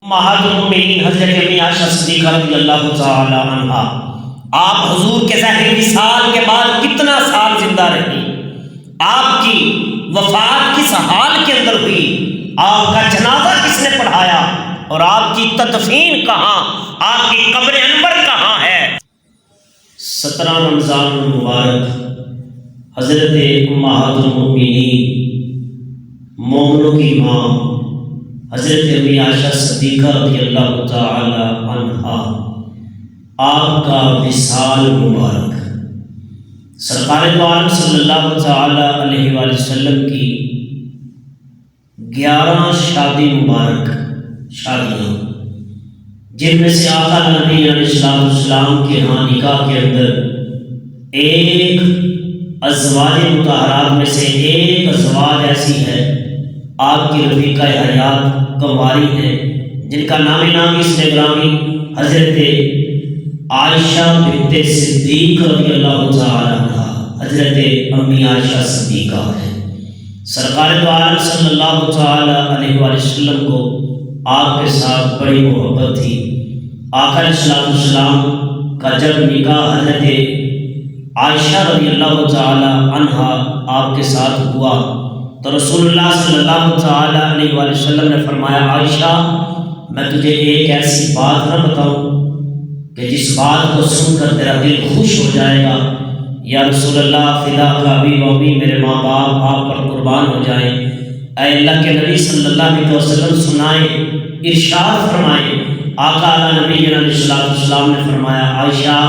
امہات المؤمنین حضرت امی عائشہ صدیقہ رضی اللہ تعالی عنہا، آپ حضور کے ظاہری وصال کے بعد کتنا سال زندہ رہی، آپ کی وفات کس حال کے اندر ہوئی، آپ کا جنازہ کس نے پڑھایا اور آپ کی تدفین کہاں، آپ کی قبر انور کہاں ہے۔ 17 رمضان المبارک حضرت امہات المؤمنین مومنوں کی ماں حضرت امی عائشہ صدیقہ رضی اللہ تعالی عنہا، آپ کا وصال مبارک، سرکار دو عالم صلی اللہ تعالی علیہ وآلہ وسلم کی 11 شادی مبارک شادیاں، جن میں سے آقا نبی علیہ السلام کے ہاں نکاح کے اندر ایک ازواج مطہرات میں سے ایک ازواج ایسی ہے، آپ کی رفیقہ حیات کنواری ہے، جن کا نام اس گرامی حضرت عائشہ بنت صدیق رضی اللہ تعالی عنہ، حضرت امی عائشہ صدیقہ ہے۔ سرکار دو عالم صلی اللہ تعالی علیہ وآلہ وسلم کو آپ کے ساتھ بڑی محبت تھی۔ آقا علیہ السلام کا جب نکاح حضرت عائشہ رضی اللہ تعالی عنہ آپ کے ساتھ ہوا تو رسول اللہ صلی اللہ تعالی علیہ وآلہ وسلم نے فرمایا، عائشہ میں تجھے ایک ایسی بات نہ بتاؤں کہ جس بات کو سن کر تیرا دل خوش ہو جائے گا۔ یا رسول اللہ فدا کا ابی و امی، میرے ماں باپ آپ پر قربان ہو جائیں۔ اے اللہ کے نبی صلی اللہ علیہ وسلم سنائیں، ارشاد فرمائیں۔ آقا علیہ نبی علیہ السلام نے فرمایا، عائشہ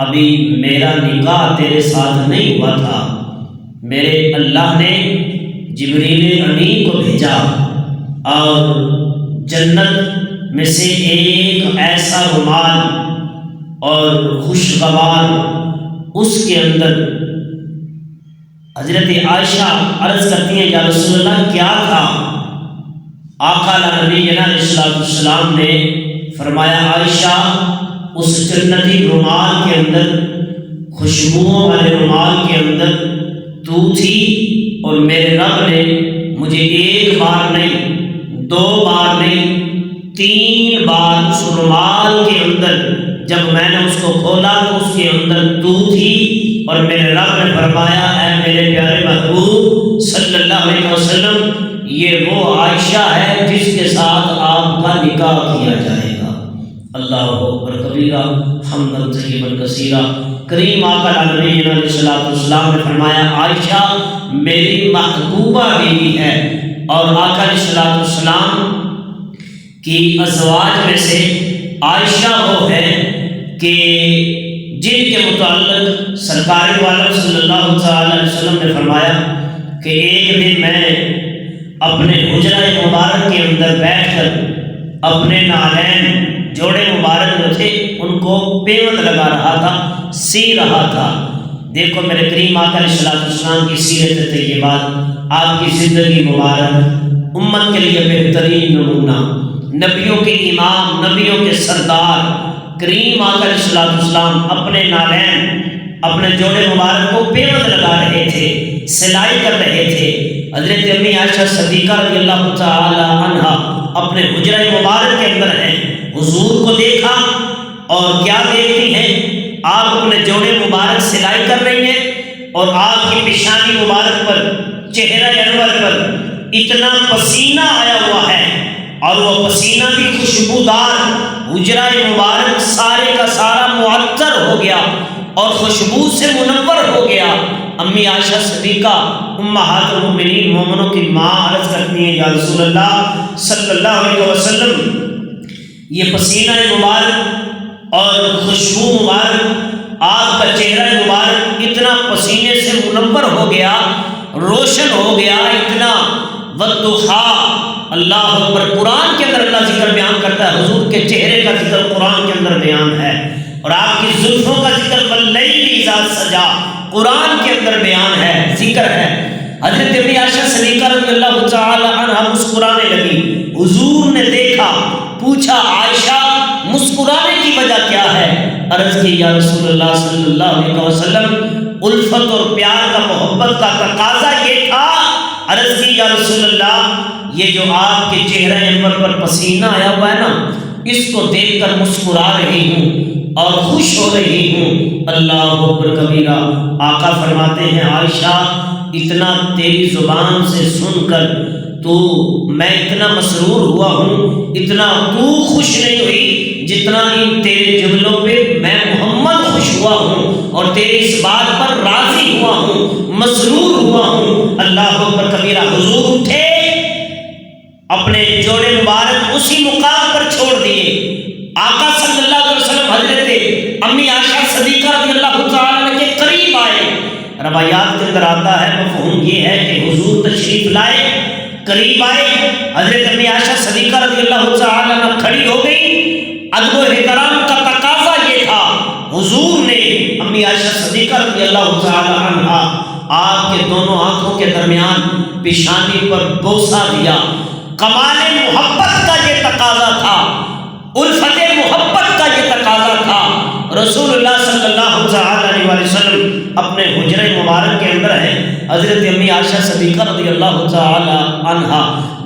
ابھی میرا نکاح تیرے ساتھ نہیں ہوا تھا، میرے اللہ نے جبریل امین کو بھیجا اور جنت میں سے ایک ایسا رومال اور خوشگوار اس کے اندر حضرت عائشہ عرض کرتی ہیں، یا رسول اللہ کیا تھا؟ آقا نبی علیہ السلام نے فرمایا، عائشہ اس جنتی رومال کے اندر، خوشبوؤں والے رومال کے اندر تو تھی، اور میرے رب نے مجھے ایک بار نہیں، 2 بار نہیں، 3 بار اس رومال کے اندر جب میں نے اس کو کھولا تو اس کے اندر تو تھی، اور میرے رب نے فرمایا، اے میرے پیارے محبوب صلی اللہ علیہ وسلم، یہ وہ عائشہ ہے جس کے ساتھ آپ کا نکاح کیا جائے گا۔ اللہ اکبر کبیرہ، حمدا طیبا کثیرا۔ کریم آقا نبی علیہ السلام نے فرمایا، عائشہ میری محبوبہ بیوی ہے، اور آقا علیہ السلام کی ازواج میں سے عائشہ وہ ہے کہ جن کے متعلق سرکار دو عالم صلی اللہ تعالی علیہ وسلم نے فرمایا کہ ایک دن میں اپنے حجرہ مبارک کے اندر بیٹھ کر اپنے نالین جوڑے مبارک جو تھے ان کو پیوند لگا رہا تھا، سی رہا تھا۔ دیکھو میرے کریم آقا علیہ السلام کی سیرت طیبات، آپ کی زندگی مبارک امت کے لیے بہترین نمونہ، نبیوں کے امام، نبیوں کے سردار کریم آقا علیہ السلام اپنے نالین، اپنے جوڑے مبارک کو پیوند لگا رہے تھے، سلائی کر رہے تھے۔ حضرت امی عائشہ صدیقہ رضی اللہ تعالی عنہا اپنے حجرہ مبارک کے اندر ہیں، حضور کو دیکھا اور کیا دیکھتی ہیں؟ آپ اپنے جوڑے مبارک سلائی کر رہی ہیں، اور آپ کی پیشانی مبارک پر، چہرہ انور پر اتنا پسینہ آیا ہوا ہے، اور وہ پسینہ بھی خوشبودار، حجرہ مبارک سارے کا سارا معطر ہو گیا اور خوشبو سے منور ہو گیا۔ امی عائشہ صدیقہ امہات المؤمنین مومنوں کی ماں عرض کرتی ہیں، یا رسول اللہ صلی اللہ علیہ وسلم، یہ پسینہ مبارک اور خوشبو مبارک، آپ کا چہرہ مبارک اتنا پسینے سے منور ہو گیا، روشن ہو گیا، اتنا والضحیٰ۔ اللہ اکبر، قرآن کے اندر اللہ ذکر بیان کرتا ہے، حضور کے چہرے کا ذکر قرآن کے اندر بیان ہے، اور آپ کی زلفوں کا ذکر واللیل اذا سجا قرآن کے اندر بیان ہے، ذکر ہے۔ حضرت امی عائشہ صدیقہ رضی اللہ تعالی عنہا مسکرانے لگی، حضور نے دیکھا، پوچھا، عائشہ مسکرانے کی وجہ کیا ہے؟ عرض کی، یا رسول اللہ صلی اللہ علیہ وسلم، الفت اور پیار کا، محبت کا تقاضا یہ تھا۔ عرض کی، یا رسول اللہ یہ جو آپ کے چہرہ انور پر پسینہ آیا ہوا ہے نا، اس کو دیکھ کر مسکرا رہی ہوں اور خوش ہو رہی ہوں۔ اللہ اکبر کبیرہ۔ آقا فرماتے ہیں عائشہ اتنا تیری زبان سے سن کر میں اتنا مسرور ہوا ہوں، اتنا تو خوش نہیں ہوئی جتنا ان تیرے جملوں پہ میں محمد خوش ہوا ہوں اور تیرے اس بات پر راضی ہوا ہوں، مسرور ہوا ہوں۔ اللہ اکبر کبیرہ۔ حضور اٹھے، اپنے جوڑے مبارک اسی مقام پر چھوڑ دیے۔ آقا صلی اللہ علیہ وسلم حضرت امی عائشہ صدیقہ رضی اللہ تعالیٰ عنہ کے قریب آئے۔ روایات کے اندر آتا ہے، مفہوم یہ ہے کہ حضور تشریف لائے، قریب آئے، حضرت امی عائشہ صدیقہ رضی اللہ تعالیٰ عنہ کھڑی ہو گئی۔ ادب و احترام کا تقاضا یہ تھا، حضور نے امی عائشہ صدیقہ رضی اللہ تعالیٰ عنہ آپ کے دونوں آنکھوں کے درمیان پیشانی پر بوسہ دیا۔ کمال محبت کا یہ تقاضا تھا، الفت محبت کا یہ تقاضا تھا۔ رسول اللہ صلی اللہ علیہ وسلم اپنے حجرہ مبارک کے اندر ہے، حضرت امی عائشہ صدیقہ رضی اللہ تعالی عنہا،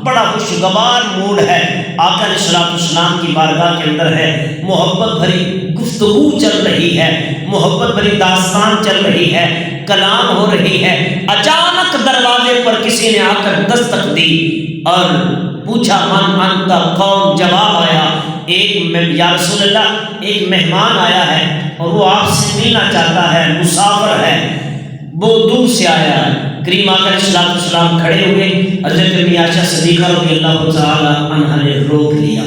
بڑا خوشگوار موڈ ہے، آقا علیہ السلام کی بارگاہ کے اندر ہے، محبت بھری گفتگو چل رہی ہے، محبت بھری داستان چل رہی ہے، کلام ہو رہی ہے۔ اچانک دروازے پر کسی نے آ کر دستک دی اور پوچھا من انت، کون؟ جواب آیا یا رسول اللہ ایک مہمان آیا ہے اور وہ آپ سے ملنا چاہتا ہے، مسافر ہے، وہ دور سے آیا ہے۔ کریم آقا علیہ السلام کھڑے ہوئے، حضرت امی عائشہ صدیقہ رضی اللہ تعالی عنہا نے روک لیا۔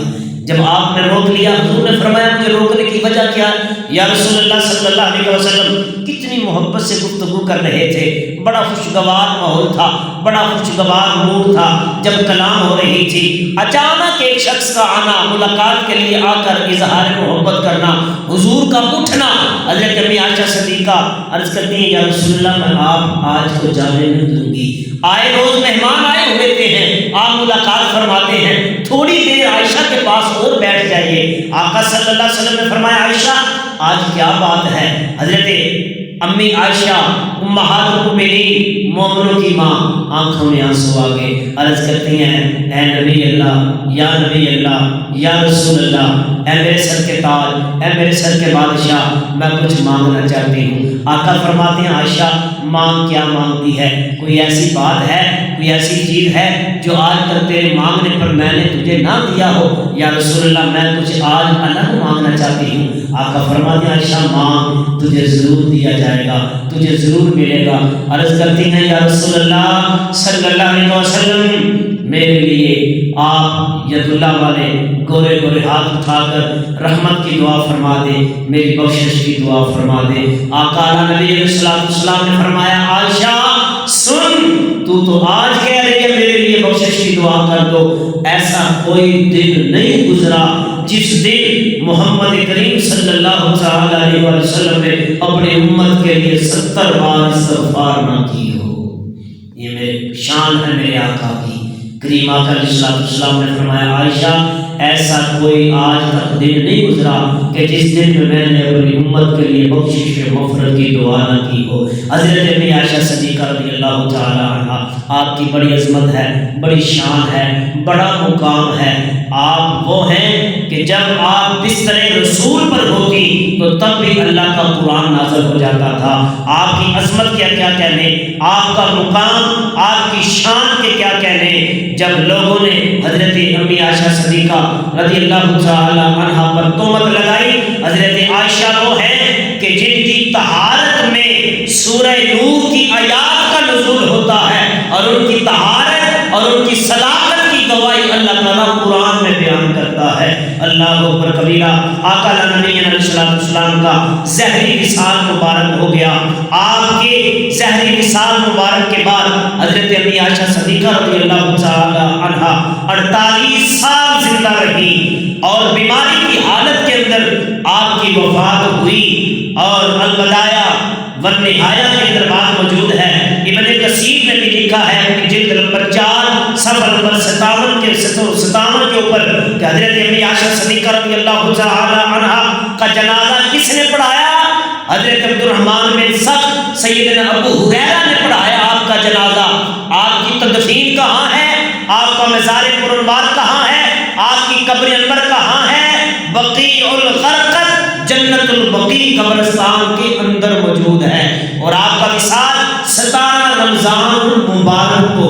جب آپ نے روک لیا، حضور نے فرمایا مجھے روکنے کی وجہ کیا ہے؟ یا رسول اللہ صلی اللہ علیہ وسلم کتنی محبت سے گفتگو کر رہے تھے، بڑا خوشگوار ماحول تھا، بڑا خوشگوار موڈ تھا، جب کلام ہو رہی تھی، اچانک ایک شخص کا آنا، ملاقات کے لیے آ کر اظہار محبت کرنا، حضور کا اٹھنا۔ حضرت امی عائشہ صدیقہ عرض کرتی ہیں یا رسول اللہ میں آپ آج کو جانے نہیں دوں گی، آئے روز مہمان آئے ہوئے ہیں، آپ ملاقات فرماتے ہیں، تھوڑی دیر عائشہ کے پاس اور بیٹھ جائیے۔ آقا صلی اللہ علیہ وسلم نے فرمایا عائشہ آج کیا بات ہے؟ حضرت امی عائشہ امہات المؤمنین، مومنوں کی ماں، آنکھوں میں آنسو آ گئے، عرض کرتی ہیں اے نبی اللہ، یا نبی اللہ، یا رسول اللہ، اے میرے سر کے تاج، اے میرے سر کے بادشاہ، میں کچھ مانگنا چاہتی ہوں۔ آقا فرماتے ہیں عائشہ مانگ، کیا مانگتی ہے؟ کوئی ایسی بات ہے، کوئی ایسی چیز ہے جو آج تک تیرے مانگنے پر میں نے تجھے نہ دیا ہو؟ یا رسول اللہ میں کچھ آج الگ مانگنا چاہتی ہوں۔ آقا فرماتے ہیں عائشہ مانگ، تجھے ضرور دیا جائے گا، تجھے ضرور ملے گا۔ عرض کرتی ہیں یا رسول اللہ صلی اللہ علیہ وسلم میرے لیے آپ ید اللہ والے گورے گورے ہاتھ اٹھا کر رحمت کی دعا فرما دے، میری بخشش کی دعا فرما دے۔ آقا نبی علیہ السلام نے فرمایا عائشہ سن، تو آج کہہ رہی ہے میرے لیے بخشش کی دعا کر دو، ایسا کوئی دن نہیں گزرا جس دن محمد کریم صلی اللہ علیہ وسلم نے اپنی امت کے لیے 70 بار استغفار نہ کی ہو۔ یہ میرے شان ہے میرے آقا کی۔ کریم آقا علیہ السلام نے فرمایا عائشہ ایسا کوئی آج تک دن نہیں گزرا کہ جس دن میں نے اپنی امت کے لیے بخشش مغفرت کی دعا نہ کی ہو۔ حضرت امی عائشہ صدیقہ رضی اللہ تعالی عنہ، آپ کی بڑی عظمت ہے، بڑی شان ہے، بڑا مقام ہے۔ آپ وہ ہیں کہ جب آپ بستر رسول پر ہوتی تو تب بھی اللہ کا قرآن نازل ہو جاتا تھا۔ آپ کی عظمت کیا کیا کہنے، آپ کا مقام، آپ کی شان کے کیا کہنے، جب لوگوں نے حضرت امی عائشہ صدیقہ رضی اللہ تعالی عنہ پر تہمت لگائی۔ حضرت عائشہ وہ ہیں کہ جن کی طہارت میں سورہ نور کی آیات کا نزول ہوتا ہے اور ان کی طہارت اور ان کی صداقت کی گواہی اللہ تعالیٰ قرآن میں بیان کرتا ہے۔ اللہ اکبر کبیرہ۔ آقا نبی علیہ السلام کا ظہری وصال مبارک ہو گیا۔ آپ کے ظہری وصال مبارک کے بعد حضرت امی عائشہ صدیقہ رضی اللہ تعالی عنہا 48 سال زندہ رہی اور بیماری کی حالت کے اندر آپ کی وفات ہوئی۔ اور البدایہ والنہایہ کے اندر بات موجود ہے، ابن کثیر نے بھی لکھا ہے کہ جلد نمبر 4 صفحہ نمبر 57 کے اوپر کہ حضرت امی عائشہ صدیقہ رضی اللہ تعالی عنہا کا جنازہ کس نے پڑھایا؟ حضرت عبد الرحمن بن صخر سیدنا ابو ہریرہ نے پڑھایا آپ کا جنازہ۔ آپ کی تدفین کہاں ہے؟ آپ کا مزار پرانوار کہاں ہے؟ آپ کی قبر انور کہاں ہے؟ بقیع الغرقد جنت البقیع قبرستان کے اندر موجود ہے، اور آپ کا وصال 17 رمضان المبارک کو